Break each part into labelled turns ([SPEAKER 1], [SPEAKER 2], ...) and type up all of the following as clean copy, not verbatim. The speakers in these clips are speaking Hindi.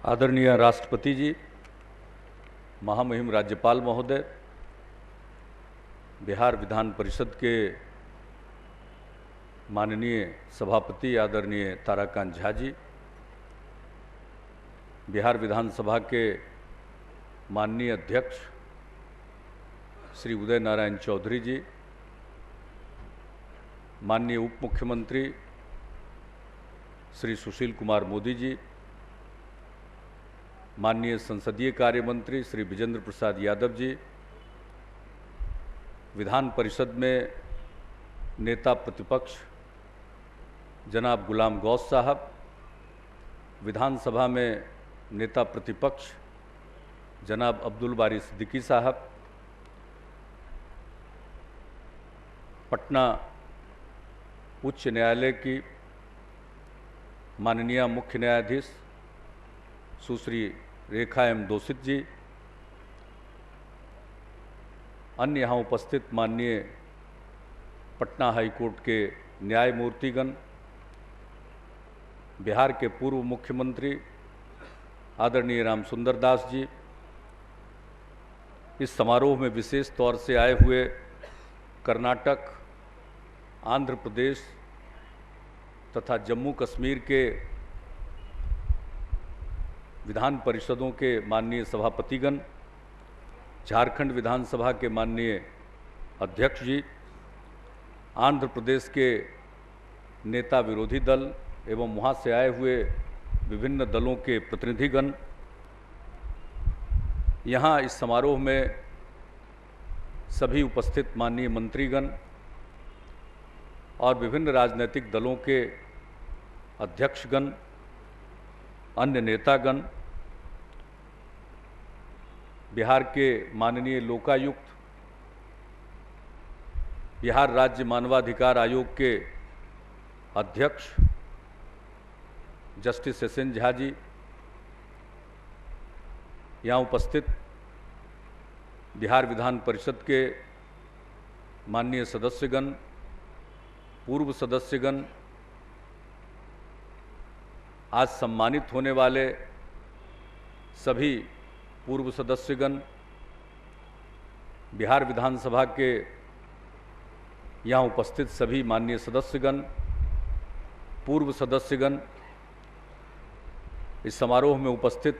[SPEAKER 1] आदरणीय राष्ट्रपति जी, महामहिम राज्यपाल महोदय, बिहार विधान परिषद के माननीय सभापति आदरणीय ताराकांत झा जी, बिहार विधानसभा के माननीय अध्यक्ष श्री उदय नारायण चौधरी जी, माननीय उप मुख्यमंत्री श्री सुशील कुमार मोदी जी, माननीय संसदीय कार्य मंत्री श्री विजेंद्र प्रसाद यादव जी, विधान परिषद में नेता प्रतिपक्ष जनाब गुलाम गौस साहब, विधानसभा में नेता प्रतिपक्ष जनाब अब्दुल बारी सिद्दीकी साहब, पटना उच्च न्यायालय की माननीय मुख्य न्यायाधीश सुश्री रेखा एम दोषित जी, अन्य यहाँ उपस्थित माननीय पटना हाई कोर्ट के न्यायमूर्तिगण, बिहार के पूर्व मुख्यमंत्री आदरणीय रामसुंदर दास जी, इस समारोह में विशेष तौर से आए हुए कर्नाटक, आंध्र प्रदेश तथा जम्मू कश्मीर के विधान परिषदों के माननीय सभापतिगण, झारखंड विधानसभा के माननीय अध्यक्ष जी, आंध्र प्रदेश के नेता विरोधी दल एवं वहाँ से आए हुए विभिन्न दलों के प्रतिनिधिगण, यहाँ इस समारोह में सभी उपस्थित माननीय मंत्रीगण और विभिन्न राजनीतिक दलों के अध्यक्षगण, अन्य नेतागण, बिहार के माननीय लोकायुक्त, बिहार राज्य मानवाधिकार आयोग के अध्यक्ष justice S N Jha ji, यहाँ उपस्थित बिहार विधान परिषद के माननीय सदस्यगण, पूर्व सदस्यगण, आज सम्मानित होने वाले सभी पूर्व सदस्यगण, बिहार विधानसभा के यहाँ उपस्थित सभी माननीय सदस्यगण, पूर्व सदस्यगण, इस समारोह में उपस्थित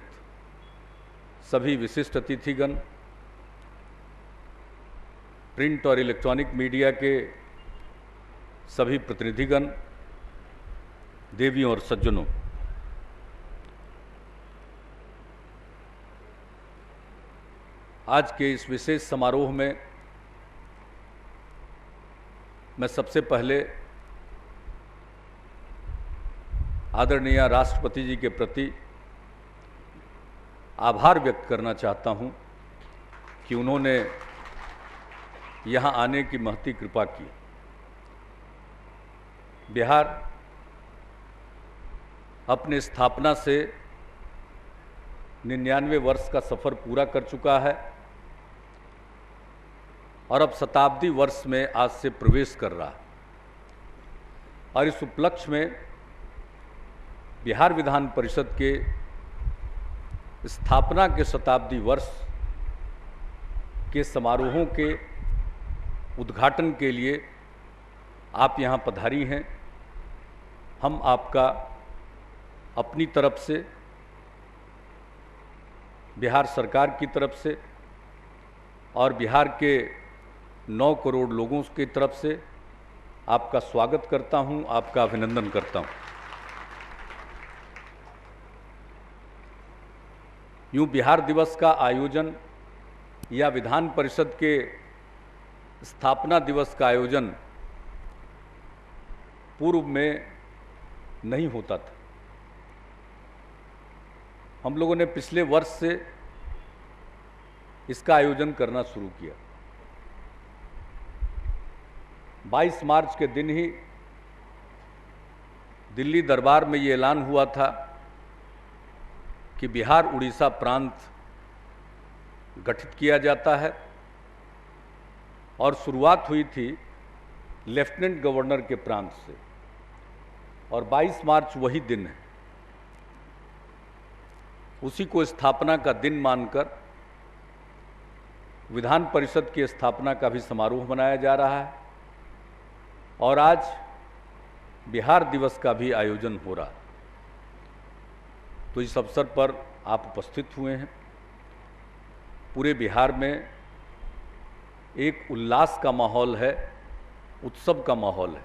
[SPEAKER 1] सभी विशिष्ट अतिथिगण, प्रिंट और इलेक्ट्रॉनिक मीडिया के सभी प्रतिनिधिगण, देवियों और सज्जनों, आज के इस विशेष समारोह में मैं सबसे पहले आदरणीय राष्ट्रपति जी के प्रति आभार व्यक्त करना चाहता हूं कि उन्होंने यहां आने की महती कृपा की। बिहार अपने स्थापना से 99 वर्ष का सफ़र पूरा कर चुका है और अब शताब्दी वर्ष में आज से प्रवेश कर रहा है और इस उपलक्ष्य में बिहार विधान परिषद के स्थापना के शताब्दी वर्ष के समारोहों के उद्घाटन के लिए आप यहाँ पधारी हैं। हम आपका अपनी तरफ से, बिहार सरकार की तरफ से और बिहार के 9 करोड़ लोगों की तरफ से आपका स्वागत करता हूं, आपका अभिनंदन करता हूं। यूं बिहार दिवस का आयोजन या विधान परिषद के स्थापना दिवस का आयोजन पूर्व में नहीं होता था। हम लोगों ने पिछले वर्ष से इसका आयोजन करना शुरू किया। 22 मार्च के दिन ही दिल्ली दरबार में ये ऐलान हुआ था कि बिहार उड़ीसा प्रांत गठित किया जाता है और शुरुआत हुई थी लेफ्टिनेंट गवर्नर के प्रांत से और 22 मार्च वही दिन है उसी को स्थापना का दिन मानकर विधान परिषद की स्थापना का भी समारोह मनाया जा रहा है और आज बिहार दिवस का भी आयोजन हो रहा है। तो इस अवसर पर आप उपस्थित हुए हैं। पूरे बिहार में एक उल्लास का माहौल है, उत्सव का माहौल है।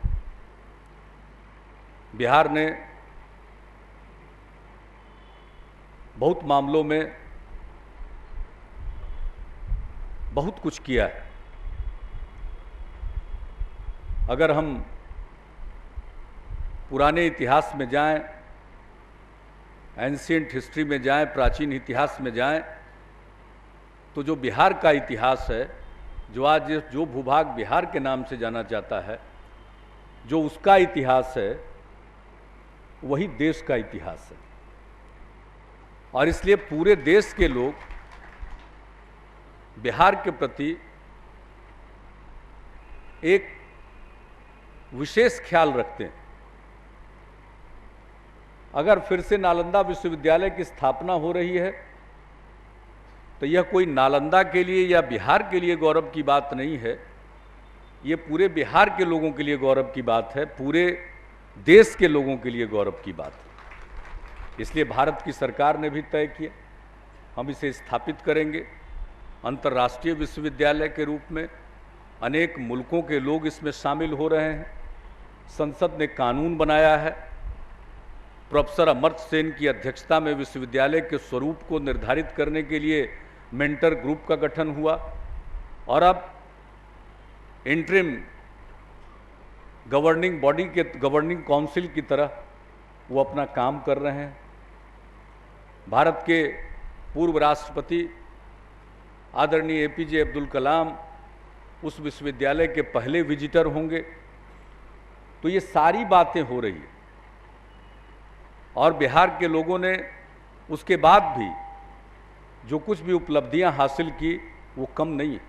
[SPEAKER 1] बिहार ने बहुत मामलों में बहुत कुछ किया है। अगर हम पुराने इतिहास में जाएं, एंशिएंट हिस्ट्री में जाएं, प्राचीन इतिहास में जाएं, तो जो बिहार का इतिहास है, जो आज जो भूभाग बिहार के नाम से जाना जाता है, जो उसका इतिहास है, वही देश का इतिहास है। और इसलिए पूरे देश के लोग बिहार के प्रति एक विशेष ख्याल रखते हैं। अगर फिर से नालंदा विश्वविद्यालय की स्थापना हो रही है तो यह कोई नालंदा के लिए या बिहार के लिए गौरव की बात नहीं है, ये पूरे बिहार के लोगों के लिए गौरव की बात है, पूरे देश के लोगों के लिए गौरव की बात है। इसलिए भारत की सरकार ने भी तय किया, हम इसे स्थापित करेंगे अंतर्राष्ट्रीय विश्वविद्यालय के रूप में। अनेक मुल्कों के लोग इसमें शामिल हो रहे हैं। संसद ने कानून बनाया है। प्रोफेसर अमर्त्य सेन की अध्यक्षता में विश्वविद्यालय के स्वरूप को निर्धारित करने के लिए मेंटर ग्रुप का गठन हुआ और अब इंटरिम गवर्निंग बॉडी के गवर्निंग काउंसिल की तरह वो अपना काम कर रहे हैं। भारत के पूर्व राष्ट्रपति आदरणीय एपीजे अब्दुल कलाम उस विश्वविद्यालय के पहले विजिटर होंगे। तो ये सारी बातें हो रही हैं और बिहार के लोगों ने उसके बाद भी जो कुछ भी उपलब्धियां हासिल की वो कम नहीं है।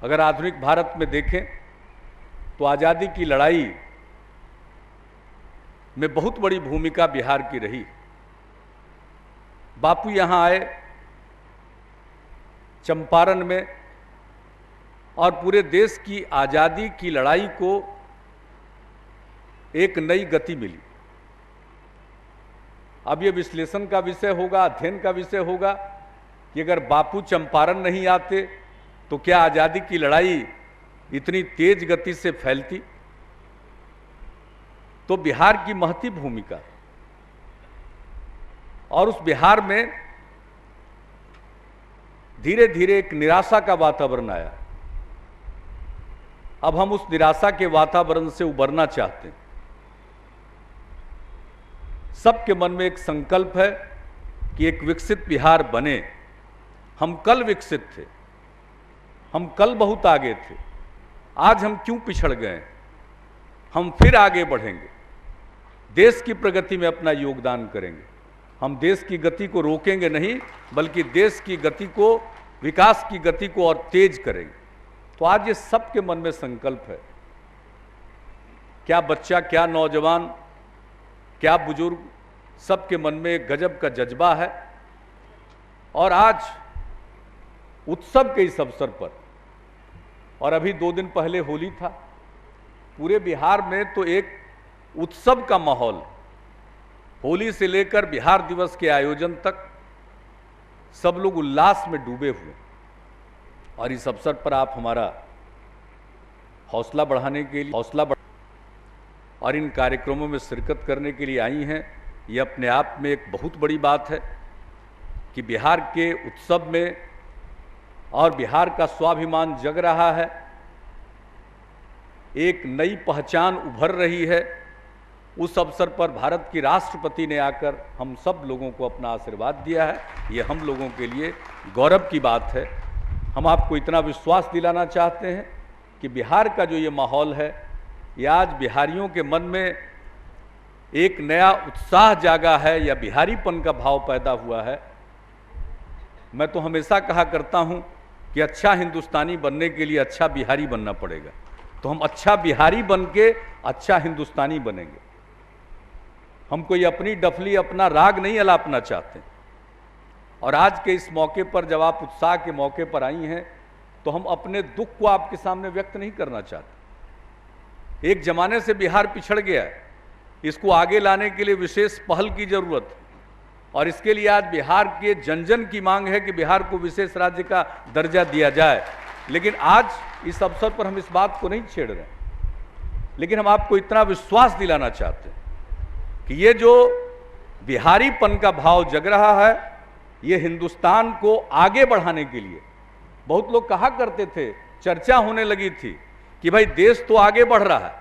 [SPEAKER 1] अगर आधुनिक भारत में देखें तो आज़ादी की लड़ाई में बहुत बड़ी भूमिका बिहार की रही। बापू यहाँ आए चंपारण में और पूरे देश की आज़ादी की लड़ाई को एक नई गति मिली। अब ये विश्लेषण का विषय होगा, अध्ययन का विषय होगा कि अगर बापू चंपारण नहीं आते तो क्या आज़ादी की लड़ाई इतनी तेज गति से फैलती। तो बिहार की महती भूमिका और उस बिहार में धीरे धीरे एक निराशा का वातावरण आया। अब हम उस निराशा के वातावरण से उबरना चाहते हैं। सबके मन में एक संकल्प है कि एक विकसित बिहार बने। हम कल विकसित थे, हम कल बहुत आगे थे, आज हम क्यों पिछड़ गए। हम फिर आगे बढ़ेंगे, देश की प्रगति में अपना योगदान करेंगे। हम देश की गति को रोकेंगे नहीं, बल्कि देश की गति को, विकास की गति को और तेज करेंगे। तो आज ये सबके मन में संकल्प है। क्या बच्चा, क्या नौजवान, क्या बुजुर्ग, सबके मन में एक गजब का जज्बा है। और आज उत्सव के इस अवसर पर, और अभी 2 दिन पहले होली था, पूरे बिहार में तो एक उत्सव का माहौल, होली से लेकर बिहार दिवस के आयोजन तक सब लोग उल्लास में डूबे हुए। और इस अवसर पर आप हमारा हौसला बढ़ाने के लिए और इन कार्यक्रमों में शिरकत करने के लिए आई हैं। ये अपने आप में एक बहुत बड़ी बात है कि बिहार के उत्सव में और बिहार का स्वाभिमान जग रहा है, एक नई पहचान उभर रही है। उस अवसर पर भारत की राष्ट्रपति ने आकर हम सब लोगों को अपना आशीर्वाद दिया है। ये हम लोगों के लिए गौरव की बात है। हम आपको इतना विश्वास दिलाना चाहते हैं कि बिहार का जो ये माहौल है, ये आज बिहारियों के मन में एक नया उत्साह जागा है या बिहारीपन का भाव पैदा हुआ है। मैं तो हमेशा कहा करता हूँ कि अच्छा हिंदुस्तानी बनने के लिए अच्छा बिहारी बनना पड़ेगा। तो हम अच्छा बिहारी बन के अच्छा हिंदुस्तानी बनेंगे। हम कोई अपनी डफली, अपना राग नहीं अलापना चाहते। और आज के इस मौके पर जब आप उत्साह के मौके पर आई हैं, तो हम अपने दुख को आपके सामने व्यक्त नहीं करना चाहते। एक जमाने से बिहार पिछड़ गया है, इसको आगे लाने के लिए विशेष पहल की जरूरत है। और इसके लिए आज बिहार के जन जन की मांग है कि बिहार को विशेष राज्य का दर्जा दिया जाए। लेकिन आज इस अवसर पर हम इस बात को नहीं छेड़ रहे, लेकिन हम आपको इतना विश्वास दिलाना चाहते हैं कि ये जो बिहारीपन का भाव जग रहा है, ये हिंदुस्तान को आगे बढ़ाने के लिए, बहुत लोग कहा करते थे, चर्चा होने लगी थी कि भाई देश तो आगे बढ़ रहा है,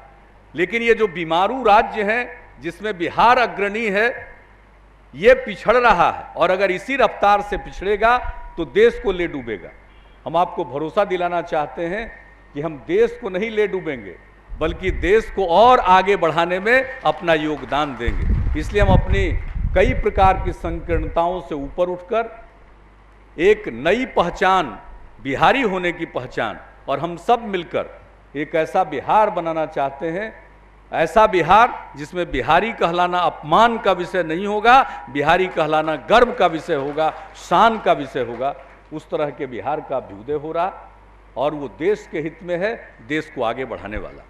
[SPEAKER 1] लेकिन ये जो बीमारू राज्य है जिसमें बिहार अग्रणी है, ये पिछड़ रहा है। और अगर इसी रफ्तार से पिछड़ेगा तो देश को ले डूबेगा। हम आपको भरोसा दिलाना चाहते हैं कि हम देश को नहीं ले डूबेंगे, बल्कि देश को और आगे बढ़ाने में अपना योगदान देंगे। इसलिए हम अपनी कई प्रकार की संकीर्णताओं से ऊपर उठकर एक नई पहचान, बिहारी होने की पहचान, और हम सब मिलकर एक ऐसा बिहार बनाना चाहते हैं, ऐसा बिहार जिसमें बिहारी कहलाना अपमान का विषय नहीं होगा, बिहारी कहलाना गर्व का विषय होगा, शान का विषय होगा। उस तरह के बिहार का अभ्युदय हो रहा, और वो देश के हित में है, देश को आगे बढ़ाने वाला।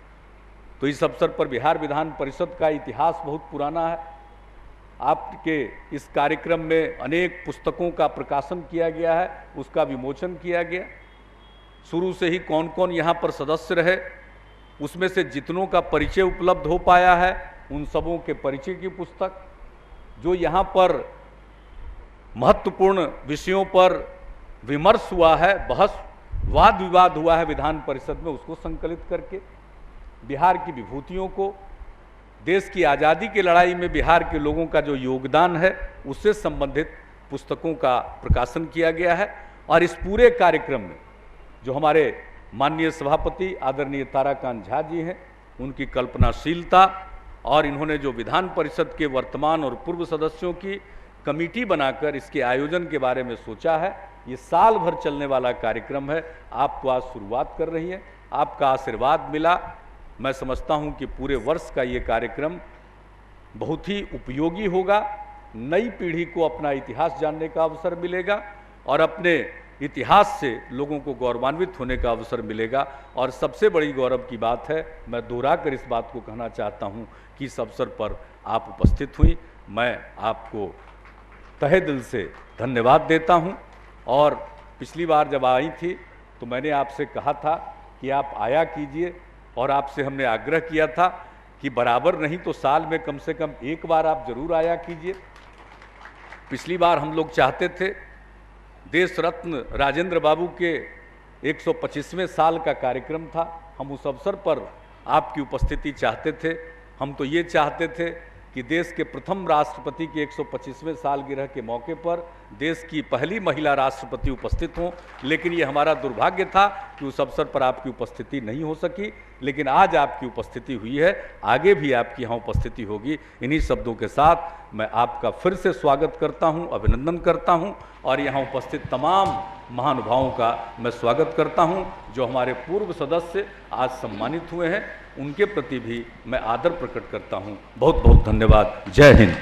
[SPEAKER 1] तो इस अवसर पर बिहार विधान परिषद का इतिहास बहुत पुराना है। आपके इस कार्यक्रम में अनेक पुस्तकों का प्रकाशन किया गया है, उसका विमोचन किया गया। शुरू से ही कौन कौन यहाँ पर सदस्य रहे, उसमें से जितनों का परिचय उपलब्ध हो पाया है, उन सबों के परिचय की पुस्तक, जो यहाँ पर महत्वपूर्ण विषयों पर विमर्श हुआ है, बहस वाद विवाद हुआ है विधान परिषद में, उसको संकलित करके बिहार की विभूतियों को, देश की आज़ादी की लड़ाई में बिहार के लोगों का जो योगदान है, उससे संबंधित पुस्तकों का प्रकाशन किया गया है। और इस पूरे कार्यक्रम में जो हमारे माननीय सभापति आदरणीय ताराकांत झा जी हैं, उनकी कल्पनाशीलता, और इन्होंने जो विधान परिषद के वर्तमान और पूर्व सदस्यों की कमेटी बनाकर इसके आयोजन के बारे में सोचा है, ये साल भर चलने वाला कार्यक्रम है। आप तो आज शुरुआत कर रही हैं, आपका आशीर्वाद मिला। मैं समझता हूं कि पूरे वर्ष का ये कार्यक्रम बहुत ही उपयोगी होगा। नई पीढ़ी को अपना इतिहास जानने का अवसर मिलेगा, और अपने इतिहास से लोगों को गौरवान्वित होने का अवसर मिलेगा। और सबसे बड़ी गौरव की बात है, मैं दोहरा कर इस बात को कहना चाहता हूं कि इस अवसर पर आप उपस्थित हुई, मैं आपको तहे दिल से धन्यवाद देता हूं। और पिछली बार जब आई थी तो मैंने आपसे कहा था कि आप आया कीजिए, और आपसे हमने आग्रह किया था कि बराबर नहीं तो साल में कम से कम एक बार आप जरूर आया कीजिए। पिछली बार हम लोग चाहते थे, देश रत्न राजेंद्र बाबू के 125वें साल का कार्यक्रम था, हम उस अवसर पर आपकी उपस्थिति चाहते थे। हम तो ये चाहते थे कि देश के प्रथम राष्ट्रपति के 125वें सालगिरह के मौके पर देश की पहली महिला राष्ट्रपति उपस्थित हों, लेकिन ये हमारा दुर्भाग्य था कि उस अवसर पर आपकी उपस्थिति नहीं हो सकी। लेकिन आज आपकी उपस्थिति हुई है, आगे भी आपकी यहाँ उपस्थिति होगी। इन्हीं शब्दों के साथ मैं आपका फिर से स्वागत करता हूँ, अभिनंदन करता हूँ, और यहाँ उपस्थित तमाम महानुभावों का मैं स्वागत करता हूँ। जो हमारे पूर्व सदस्य आज सम्मानित हुए हैं, उनके प्रति भी मैं आदर प्रकट करता हूँ। बहुत बहुत धन्यवाद। जय हिंद।